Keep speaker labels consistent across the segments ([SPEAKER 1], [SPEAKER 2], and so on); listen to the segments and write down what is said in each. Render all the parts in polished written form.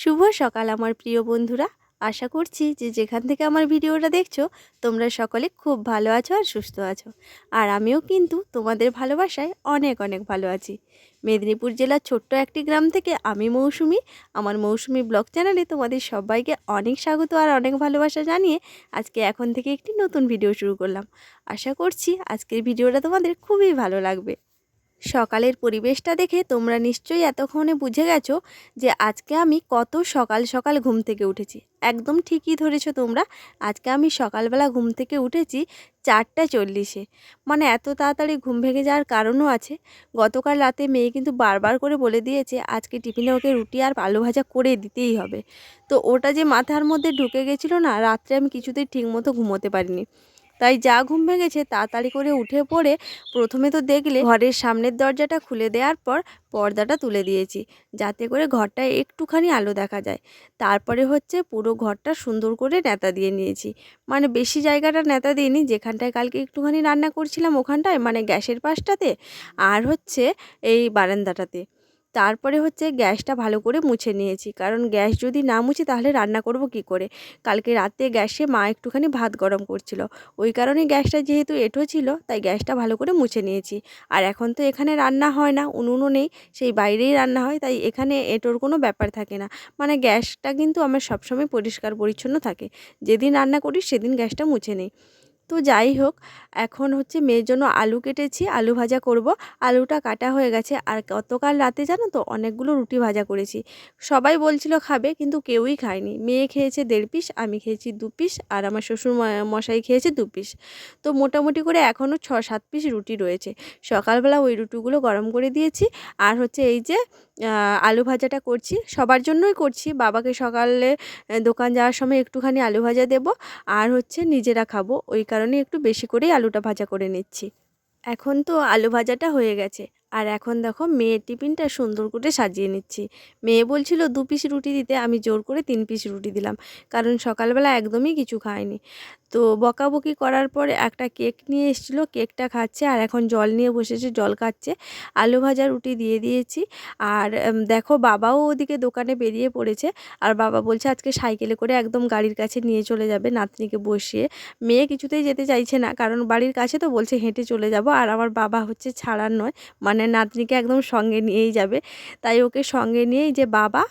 [SPEAKER 1] শুভ সকাল আমার প্রিয় বন্ধুরা। আশা করছি যে যেখান থেকে আমার ভিডিওটা দেখছো তোমরা সকলে খুব ভালো আছো আর সুস্থ আছো। আর আমিও কিন্তু তোমাদের ভালোবাসায় অনেক অনেক ভালো আছি। মেদিনীপুর জেলার ছোট্ট একটি গ্রাম থেকে আমি মৌসুমি, আমার মৌসুমি ব্লগ চ্যানেলে তোমাদের সবাইকে অনেক স্বাগত আর অনেক ভালোবাসা জানিয়ে আজকে এখন থেকে একটি নতুন ভিডিও শুরু করলাম। আশা করছি আজকের ভিডিওটা তোমাদের খুবই ভালো লাগবে। সকালের পরিবেশটা দেখে তোমরা নিশ্চয়ই এতক্ষণে বুঝে গেছো যে আজকে আমি কত সকাল সকাল ঘুম থেকে উঠেছি। একদম ঠিকই ধরেছো তোমরা, আজকে আমি সকালবেলা ঘুম থেকে উঠেছি 4:40-এ। মানে এত তাড়াতাড়ি ঘুম ভেঙে যাওয়ার কারণও আছে। গতকাল রাতে মেয়ে কিন্তু বারবার করে বলে দিয়েছে আজকে টিফিনে ওকে রুটি আর আলু ভাজা করে দিতেই হবে। তো ওটা যে মাথার মধ্যে ঢুকে গেছিলো না, রাত্রে আমি কিছুতেই ঠিকমতো ঘুমোতে পারিনি। তাই যা ঘুম ভেঙেছে তাড়াতাড়ি করে উঠে পড়ে প্রথমে তো দেখলে ঘরের সামনের দরজাটা খুলে দেওয়ার পর পর্দাটা তুলে দিয়েছি, যাতে করে ঘরটা একটুখানি আলো দেখা যায়। তারপরে হচ্ছে পুরো ঘরটা সুন্দর করে ন্যাতা দিয়ে নিয়েছি। মানে বেশি জায়গাটা ন্যাতা দিইনি, যেখানটায় কালকে একটুখানি রান্না করছিলাম ওখানটায়, মানে গ্যাসের পাশটাতে, আর হচ্ছে এই বারান্দাটাতে। তারপরে হচ্ছে গ্যাসটা ভালো করে মুছে নিয়েছি, কারণ গ্যাস যদি না মুছি তাহলে রান্না করব কি করে। কালকে রাতে গ্যাসে মা একটুখানি ভাত গরম করছিল, ওই কারণে গ্যাসটা যেহেতু এঁটো ছিল তাই গ্যাসটা ভালো করে মুছে নিয়েছি। আর এখন তো এখানে রান্না হয় না, উনুনও নেই, সেই বাইরেই রান্না হয়, তাই এখানে এঁটোর কোনো ব্যাপার থাকে না। মানে গ্যাসটা কিন্তু আমার সবসময় পরিষ্কার পরিচ্ছন্ন থাকে। যেদিন রান্না করি সেদিন গ্যাসটা মুছে নিই। তো যাই হোক, এখন হচ্ছে মেয়ের জন্য আলু কেটেছি, আলু ভাজা করব। আলুটা কাটা হয়ে গেছে। আর গতকাল রাতে জানো তো অনেকগুলো রুটি ভাজা করেছি। সবাই বলছিল খাবে, কিন্তু কেউই খায়নি। মেয়ে খেয়েছে 1.5 পিস, আমি খেয়েছি 2 পিস, আর আমার শ্বশুর মশাই খেয়েছে 2 পিস। তো মোটামুটি করে এখনও 6-7 পিস রুটি রয়েছে। সকালবেলা ওই রুটিগুলো গরম করে দিয়েছি। আর হচ্ছে এই যে আলু ভাজাটা করছি, সবার জন্যই করছি। বাবাকে সকালে দোকান যাওয়ার সময় একটুখানি আলু ভাজা দেব, আর হচ্ছে নিজেরা খাবো, ওই কারণে একটু বেশি করেই আলুটা ভাজা করে নিচ্ছি। এখন তো আলু ভাজাটা হয়ে গেছে। আর এখন দেখো মেয়ের টিফিনটা সুন্দর করে সাজিয়ে নিচ্ছি। মেয়ে বলছিল 2 পিস রুটি দিতে, আমি জোর করে 3 পিস রুটি দিলাম, কারণ সকালবেলা একদমই কিছু খায়নি। তো বকাবকি করার পরে একটা কেক নিয়ে এসেছিলো, কেকটা খাচ্ছে, আর এখন জল নিয়ে বসেছে, জল খাচ্ছে। আলু ভাজা রুটি দিয়ে দিয়েছি। আর দেখো বাবাও ওদিকে দোকানে বেরিয়ে পড়েছে। আর বাবা বলছে আজকে সাইকেলে করে একদম গাড়ির কাছে নিয়ে চলে যাবে নাতনিকে বসিয়ে। মেয়ে কিছুতেই যেতে চাইছে না, কারণ বাড়ির কাছে তো, বলছে হেঁটে চলে যাব। আর আমার বাবা হচ্ছে ছাড়ার নয়, মানে নাতনিকে একদম সঙ্গে নিয়েই যাবে। তাই ওকে সঙ্গে নিয়েই যে বাবা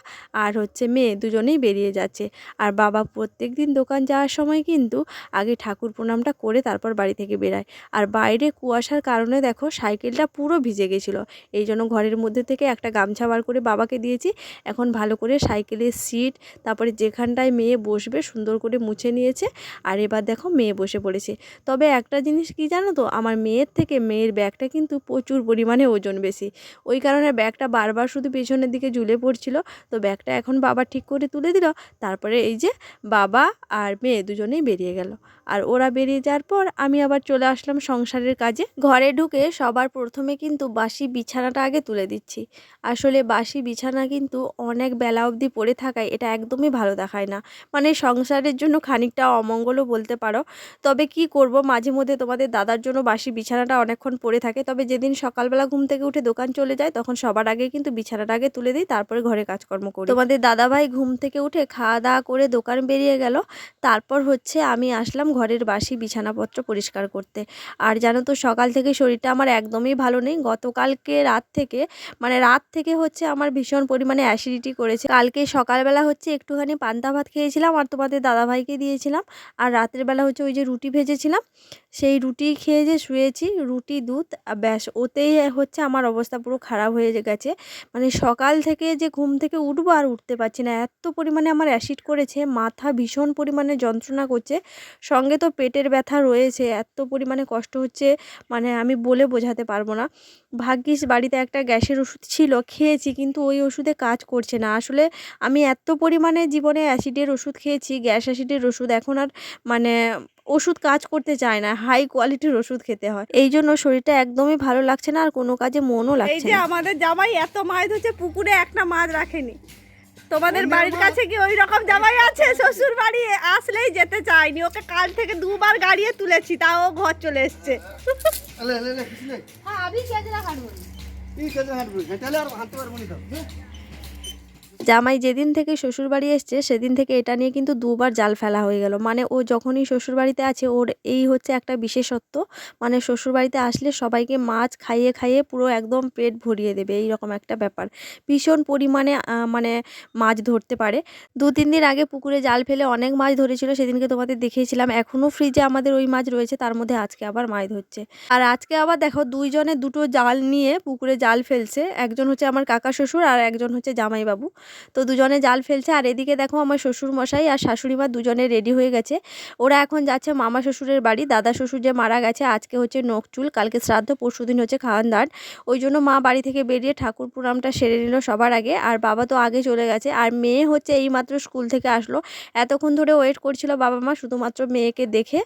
[SPEAKER 1] আর হচ্ছে মেয়ে দুজনেই বেরিয়ে যাচ্ছে। আর বাবা প্রত্যেকদিন দোকান যাওয়ার সময় কিন্তু আগে ঠাকুর প্রণামটা করে তারপর বাড়ি থেকে বেরায়। আর বাইরে কুয়াশার কারণে দেখো সাইকেলটা পুরো ভিজে গেছিলো, এই জন্য ঘরের মধ্যে থেকে একটা গামছা বার করে বাবাকে দিয়েছি। এখন ভালো করে সাইকেলের সিট, তারপরে যেখানটায় মেয়ে বসবে সুন্দর করে মুছে নিয়েছে। আর এবার দেখো মেয়ে বসে পড়েছে। তবে একটা জিনিস কি জানো তো, আমার মেয়ের থেকে মেয়ের ব্যাগটা কিন্তু প্রচুর পরিমাণে ওজন বেশি, ওই কারণে ব্যাগটা বারবার শুধু পেছনের দিকে ঝুলে পড়ছিল। তো ব্যাগটা এখন বাবা ঠিক করে তুলে দিল। তারপরে এই যে বাবা আর মেয়ে দুজনেই বেরিয়ে গেল। আর ওরা বেরিয়ে যাওয়ার পর আমি আবার চলে আসলাম সংসারের কাজে। ঘরে ঢুকে সবার প্রথমে কিন্তু বাসি বিছানাটা আগে তুলে দিচ্ছি। আসলে বাসি বিছানা কিন্তু অনেক বেলা অবধি পড়ে থাকায় এটা একদমই ভালো দেখায় না, মানে সংসারের জন্য খানিকটা অমঙ্গলও বলতে পারো। তবে কি করব, মাঝে মধ্যে তোমাদের দাদার জন্য বাসি বিছানাটা অনেকক্ষণ পড়ে থাকে। তবে যেদিন সকালবেলা ঘুম থেকে উঠে দোকান চলে যায় তখন সবার আগে কিন্তু বিছানাটা আগে তুলে দিই, তারপরে ঘরে কাজকর্ম করি। তোমাদের দাদাভাই ঘুম থেকে উঠে খাওয়া দাওয়া করে দোকান বেরিয়ে গেল। তারপর হচ্ছে আমি আসলাম ঘরের বাসি বিছানাপত্র পরিষ্কার করতে। আর জানো তো সকাল থেকে শরীরটা আমার একদমই ভালো নেই। গতকালকে রাত থেকে হচ্ছে আমার ভীষণ পরিমাণে অ্যাসিডিটি করেছে। কালকে সকালবেলা হচ্ছে একটুখানি পান্তা ভাত খেয়েছিলাম আর তোমাদের দাদাভাইকে দিয়েছিলাম। আর রাতের বেলা হচ্ছে ওই যে রুটি ভেজেছিলাম, সেই রুটি খেয়ে যে শুয়েছি, রুটি দুধ ব্যাস, ওতেই হচ্ছে আমার অবস্থা পুরো খারাপ হয়ে গেছে। মানে সকাল থেকে যে ঘুম থেকে উঠবো আর উঠতে পারছি না, এত পরিমাণে আমার অ্যাসিড করেছে, মাথা ভীষণ পরিমাণে যন্ত্রণা করছে, সঙ্গে তো পেটের ব্যথা রয়েছে, এত পরিমাণে কষ্ট হচ্ছে মানে আমি বলে বোঝাতে পারবো না। ভাগ্যিস বাড়িতে একটা গ্যাসের ওষুধ ছিল, খেয়েছি, কিন্তু ওই ওষুধে কাজ করছে না। আসলে আমি এত পরিমাণে জীবনে অ্যাসিডের ওষুধ খেয়েছি, গ্যাস অ্যাসিডের ওষুধ, এখন আর মানে ওষুধ কাজ করতে চায় না, হাই কোয়ালিটির ওষুধ খেতে হয়। এই জন্য শরীরটা একদমই ভালো লাগছে না, আর কোনো কাজে মনও লাগছে না। এই যে আমাদের জামাই এত মাছ ধরছে, পুকুরে একটা মাছ রাখেনি। তোমাদের বাড়ির কাছে কি ওই রকম জামাই আছে? শ্বশুর বাড়ি আসলেই যেতে চাইনি, ওকে কাল থেকে 2 বার গাড়িয়ে তুলেছি, তাও ঘর চলে এসছে। জামাই যেদিন থেকে শ্বশুরবাড়ি এসছে সেদিন থেকে এটা নিয়ে কিন্তু দুবার জাল ফেলা হয়ে গেল। মানে ও যখনই শ্বশুরবাড়িতে আছে ওর এই হচ্ছে একটা বিশেষত্ব, মানে শ্বশুরবাড়িতে আসলে সবাইকে মাছ খাইয়ে খাইয়ে পুরো একদম পেট ভরিয়ে দেবে, এইরকম একটা ব্যাপার। ভীষণ পরিমাণে মানে মাছ ধরতে পারে। 2-3 দিন আগে পুকুরে জাল ফেলে অনেক মাছ ধরেছিল, সেদিনকে তোমাদের দেখিয়েছিলাম। এখনও ফ্রিজে আমাদের ওই মাছ রয়েছে, তার মধ্যে আজকে আবার মাছ ধরছে। আর আজকে আবার দেখো দুইজনে দুটো জাল নিয়ে পুকুরে জাল ফেলছে। একজন হচ্ছে আমার কাকা শ্বশুর আর একজন হচ্ছে জামাইবাবু। তো দুজনে জাল ফেলছে। আর এদিকে দেখো আমার শ্বশুর মশাই আর শাশুড়ি মা দুজনে রেডি হয়ে গেছে। ওরা এখন যাচ্ছে মামা শ্বশুরের বাড়ি। দাদা শ্বশুর যে মারা গেছে, আজকে হচ্ছে নখচুল, কালকে শ্রাদ্ধ, পরশুদিন হচ্ছে খাওয়ান দাওয়ান। ওই জন্য মা বাড়ি থেকে বেরিয়ে ঠাকুর প্রণামটা সেরে নিল সবার আগে। আর বাবা তো আগে চলে গেছে। আর মেয়ে হচ্ছে এইমাত্র স্কুল থেকে আসলো। এতক্ষণ ধরে ওয়েট করছিল বাবা মা শুধুমাত্র মেয়েকে দেখে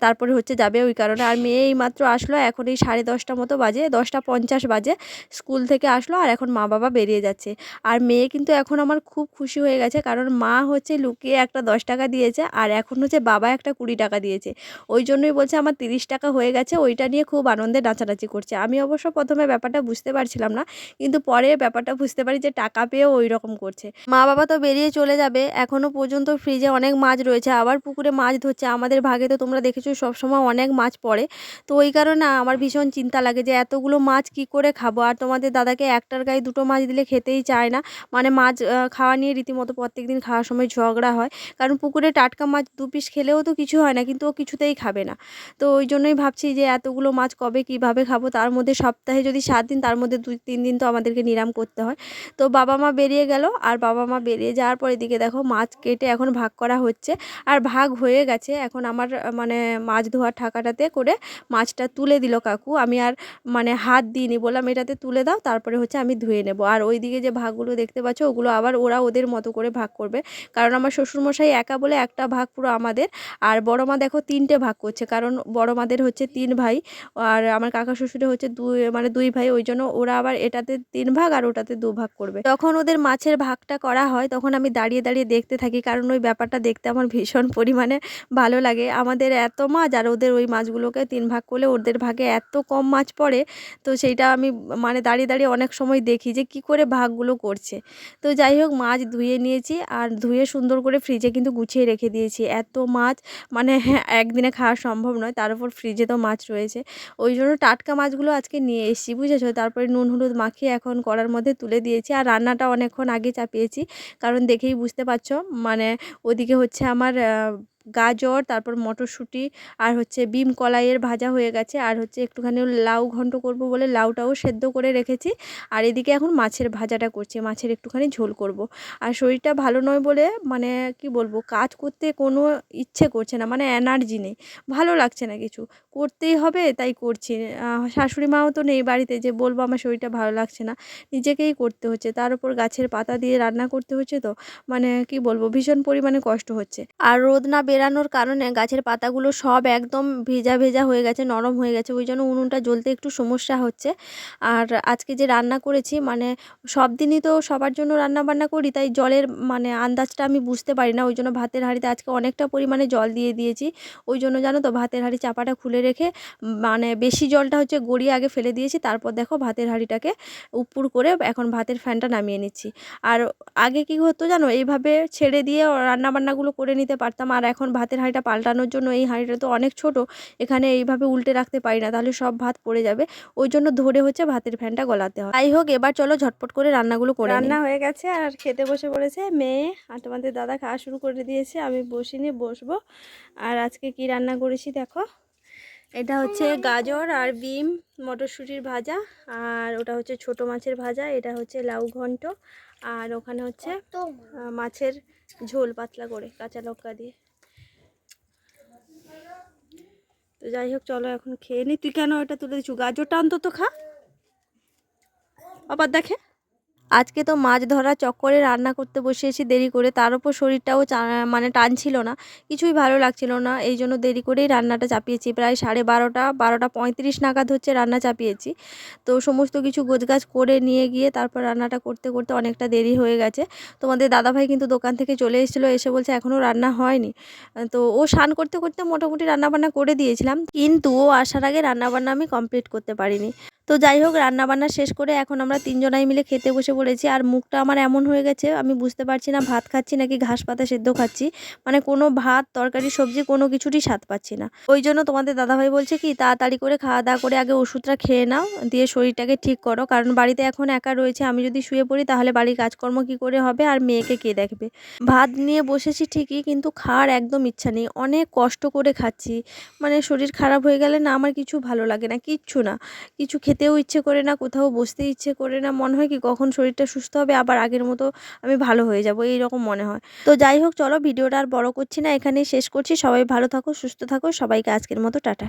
[SPEAKER 1] তারপরে হচ্ছে যাবে, ওই কারণে। আর মেয়ে এইমাত্র আসলো, এখন এই 10:30 মতো বাজে, 10:50 বাজে স্কুল থেকে আসলো। আর এখন মা বাবা বেরিয়ে যাচ্ছে। আর মেয়ে কিন্তু এখন আমার খুব খুশি হয়ে গেছে, কারণ মা হচ্ছে লুকিয়ে একটা 10 টাকা দিয়েছে আর এখন হচ্ছে বাবা একটা 20 টাকা দিয়েছে। ওই জন্যই বলছে আমার 30 টাকা হয়ে গেছে, ওইটা নিয়ে খুব আনন্দে নাচানাচি করছে। আমি অবশ্য প্রথমে ব্যাপারটা বুঝতে পারছিলাম না, কিন্তু পরে ব্যাপারটা বুঝতে পারি যে টাকা পেয়েও ওই রকম করছে। মা বাবা তো বেরিয়ে চলে যাবে, এখনও পর্যন্ত ফ্রিজে অনেক মাছ রয়েছে, আবার পুকুরে মাছ ধরছে। আমাদের ভাগে তো তোমরা দেখেছো সবসময় অনেক মাছ পড়ে, তো ওই কারণে আমার ভীষণ চিন্তা লাগে যে এতগুলো মাছ কি করে খাবো। আর তোমাদের দাদাকে একটার গায়ে দুটো মাছ দিলে খেতেই চায় না, মানে মাছ খাওয়া নিয়ে রীতিমতো প্রত্যেকদিন খাওয়ার সময় ঝগড়া হয়। কারণ পুকুরে টাটকা মাছ 2 পিস খেলেও তো কিছু হয় না, কিন্তু ও কিছুতেই খাবে না। তো ওই জন্যই ভাবছি যে এতগুলো মাছ কবে কিভাবে খাবো, তার মধ্যে সপ্তাহে যদি 7 দিন, তার মধ্যে 2-3 দিন তো আমাদেরকে নিরাম করতে হয়। তো বাবা মা বেরিয়ে গেল, আর বাবা মা বেরিয়ে যাওয়ার পর এদিকে দেখো মাছ কেটে এখন ভাগ করা হচ্ছে। আর ভাগ হয়ে গেছে, এখন আমার মানে মাছ ধোয়ার ঠাকাটাতে করে মাছটা তুলে দিল কাকু। আমি আর মানে হাত দিইনি, বললাম এটাতে তুলে দাও, তারপরে হচ্ছে আমি ধুয়ে নেব। আর ওইদিকে যে ভাগগুলো দেখতে পাচ্ছ ওগুলো আবার ওরা ওদের মতো করে ভাগ করবে, কারণ আমার শ্বশুরমশাই একা বলে একটা ভাগ পুরো আমাদের। আর বড় মা দেখো 3টে ভাগ করছে, কারণ বড় মাদের হচ্ছে 3 ভাই আর আমার কাকা শ্বশুরে হচ্ছে দুই ভাই, ওই জন্য ওরা আবার এটাতে 3 ভাগ আর ওটাতে 2 ভাগ করবে। যখন ওদের মাছের ভাগটা করা হয় তখন আমি দাঁড়িয়ে দাঁড়িয়ে দেখতে থাকি, কারণ ওই ব্যাপারটা দেখতে আমার ভীষণ পরিমাণে ভালো লাগে। আমাদের এত মাছ আর ওদের ওই মাছগুলোকে 3 ভাগ করলে ওদের ভাগে এত কম মাছ পড়ে, তো সেইটা আমি মানে দাঁড়িয়ে দাঁড়িয়ে অনেক সময় দেখি যে কি করে ভাগগুলো করছে। তো যাই হোক মাছ ধুয়ে নিয়েছি, আর ধুয়ে সুন্দর করে ফ্রিজে কিন্তু গুছিয়ে রেখে দিয়েছি। এত মাছ মানে একদিনে খাওয়া সম্ভব নয়, তার উপর ফ্রিজে তো মাছ রয়েছে, ওই জন্য টাটকা মাছগুলো আজকে নিয়ে এসেছি, বুঝেছো। তারপরে নুন হলুদ মাখিয়ে এখন কড়ার মধ্যে তুলে দিয়েছি। আর রান্নাটা অনেকক্ষণ আগে চাপিয়েছি, কারণ দেখেই বুঝতে পারছো মানে ওদিকে হচ্ছে আমার গাজর, তারপর মটরশুঁটি আর হচ্ছে বিম কলাইয়ের ভাজা হয়ে গেছে। আর হচ্ছে একটুখানি লাউ ঘন্ট করব বলে লাউটাও সেদ্ধ করে রেখেছি। আর এদিকে এখন মাছের ভাজাটা করছি, মাছের একটুখানি ঝোল করব। আর শরীরটা ভালো নয় বলে মানে কি বলবো, কাজ করতে কোনো ইচ্ছে করছে না, মানে এনার্জি নেই, ভালো লাগছে না কিছু, করতেই হবে তাই করছি। শাশুড়ি মাও তো নেই বাড়িতে যে বলবো আমার শরীরটা ভালো লাগছে না, নিজেকেই করতে হচ্ছে। তার উপর গাছের পাতা দিয়ে রান্না করতে হচ্ছে, তো মানে কি বলবো ভীষণ পরিমাণে কষ্ট হচ্ছে। আর রোদ না বেরানোর কারণে গাছের পাতাগুলো সব একদম ভেজা ভেজা হয়ে গেছে, নরম হয়ে গেছে, ওই জন্য উনুনটা জ্বলতে একটু সমস্যা হচ্ছে। আর আজকে যে রান্না করেছি মানে সব দিনই তো সবার জন্য রান্না বান্না করি, তাই জলের মানে আন্দাজটা আমি বুঝতে পারি না, ওই জন্য ভাতের হাঁড়িতে আজকে অনেকটা পরিমাণে জল দিয়ে দিয়েছি। ওই জন্য জানো তো ভাতের হাঁড়ি চাপাটা খুলে রেখে মানে বেশি জলটা হচ্ছে গড়িয়ে আগে ফেলে দিয়েছি, তারপর দেখো ভাতের হাঁড়িটাকে উপর করে এখন ভাতের ফ্যানটা নামিয়ে নিচ্ছি। আর আগে কি হতো জানো, এইভাবে ছেড়ে দিয়ে রান্নাবান্নাগুলো করে নিতে পারতাম। আর এখন ভাতের হাঁড়িটা পাল্টানোর জন্য এই হাঁড়িটা তো অনেক ছোট, এখানে এইভাবে উল্টে রাখতে পারি না, তাহলে সব ভাত পড়ে যাবে, ওই জন্য ধরে হচ্ছে ভাতের ফ্যানটা গলাতে হয়। যাই হোক এবার চলো ঝটপট করে রান্নাগুলো করে রান্না হয়ে গেছে আর খেতে বসে পড়েছে মেয়ে, আর তোমাদের দাদা খাওয়া শুরু করে দিয়েছে, আমি বসিনি, বসবো। আর আজকে কি রান্না করেছি দেখো, এটা হচ্ছে গাজর আর বিম মটরশুঁটির ভাজা, আর ওটা হচ্ছে ছোট মাছের ভাজা, এটা হচ্ছে লাউ ঘন্ট, আর ওখানে হচ্ছে মাছের ঝোল পাতলা করে কাঁচা লঙ্কা দিয়ে। তো যাই হোক চলো এখন খেয়ে নি। তুই কেন ওটা তুলে দিচ্ছু, গাজরটা অন্তত খা, আবার দেখে। আজকে তো মাছ ধরা চক্করে রান্না করতে বসিয়েছি দেরি করে, তার উপর শরীরটাও মানে টানছিল না, কিছুই ভালো লাগছিল না, এই জন্য দেরি করেই রান্নাটা চাপিয়েছি। প্রায় 12:30 12:35 নাগাদ হচ্ছে রান্না চাপিয়েছি। তো সমস্ত কিছু গোছগাছ করে নিয়ে গিয়ে তারপর রান্নাটা করতে করতে অনেকটা দেরি হয়ে গেছে। তোমাদের দাদাভাই কিন্তু দোকান থেকে চলে এসেছিলো, এসে বলছে এখনও রান্না হয়নি। তো ও স্নান করতে করতে মোটামুটি রান্নাবান্না করে দিয়েছিলাম, কিন্তু ও আসার আগে রান্নাবান্না আমি কমপ্লিট করতে পারিনি। তো যাই হোক, রান্নাবান্না শেষ করে এখন আমরা তিনজনাই মিলে খেতে বসে পড়েছি। আর মুখটা আমার এমন হয়ে গেছে, আমি বুঝতে পারছি না ভাত খাচ্ছি নাকি ঘাস পাতা সেদ্ধ খাচ্ছি। মানে কোনো ভাত, তরকারি, সবজি কোনো কিছুরই স্বাদ পাচ্ছি না। ওই জন্য তোমাদের দাদাভাই বলছে কি, তাড়াতাড়ি করে খাওয়া দাওয়া করে আগে ওষুধটা খেয়ে নাও, দিয়ে শরীরটাকে ঠিক করো। কারণ বাড়িতে এখন একা রয়েছে, আমি যদি শুয়ে পড়ি তাহলে বাড়ির কাজকর্ম কী করে হবে, আর মেয়েকে কে দেখবে। ভাত নিয়ে বসেছি ঠিকই, কিন্তু খাওয়ার একদম ইচ্ছা নেই। অনেক কষ্ট করে খাচ্ছি। মানে শরীর খারাপ হয়ে গেলে না আমার কিছু ভালো লাগে না, কিচ্ছু না। কিছু খেতেও ইচ্ছে করে না, কোথাও বসতে ইচ্ছে করে না। মনে হয় কি কখন শরীরটা সুস্থ হবে, আবার আগের মতো আমি ভালো হয়ে যাব, এইরকম মনে হয়। তো যাই হোক, চলো ভিডিওটা আর বড় করছি না, এখানেই শেষ করছি। সবাই ভালো থাকো, সুস্থ থাকো। সবাইকে আজকের মতো টাটা।